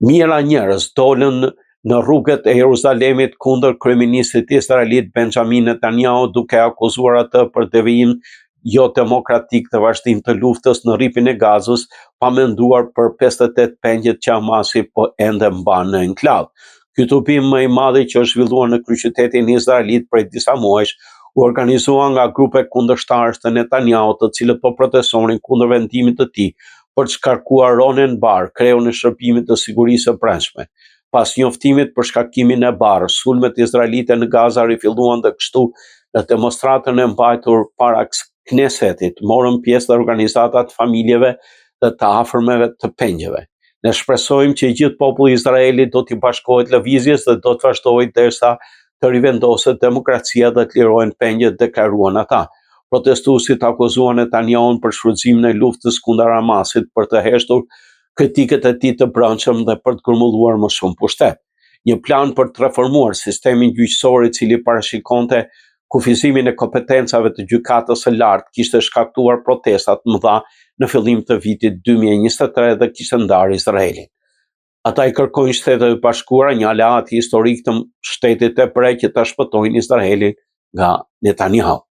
Mijëra njerëz dolën në rrugët e Jeruzalemit kundër kryeministit izraelit Benjamin Netanyahu duke akuzuar atë për devijim jo demokratik të vazhdim të luftës në rripin e Gazës, pa menduar për 58 pengjet që Hamasi po ende mban në enklav. Ky tubim më i madh që është zhvilluar në kryeqytetin e Izraelit prej disa muajsh, u organizua nga grupe kundërshtarësh të Netanyahut, të cilët po protestonin kundër vendimit të tij për të shkarkuar Ronen Bar, kreun e shërbimit të sigurisë së brendshme. Pas njoftimit për shkarkimin e Barrës, sulmet izraelite në Gaza rifilluan dhe kështu në demonstratën e mbajtur para Knesetit, morën pjesë dhe organizatat familjeve dhe të afërmeve të pengjeve. Ne shpresojmë që i gjithë populli i Izraelit do t'i bashkohet lëvizjes dhe do të vazhdojë derisa të rivendoset demokracia dhe të lirohen pengjet, deklaruan ata. Protestuesit akuzuan Netanyahun për shfrytëzimin e luftës kundër Hamasit për të heshtur kritiket e tij të brendshëm dhe për të grumbulluar më shumë pushtet. Një plan për të reformuar sistemin gjyqësor i cili parashikonte kufizimin e kompetencave të gjykatës së lartë kishte shkaktuar protestat mëdha në fillim të vitit 2023 dhe kishte ndarë Izraelin. Ata i kërkojnë Shtetet e Bashkuara, një aleat historik të Shtetit Hebreu, që ta shpëtojnë Izraelin nga Netanyahu.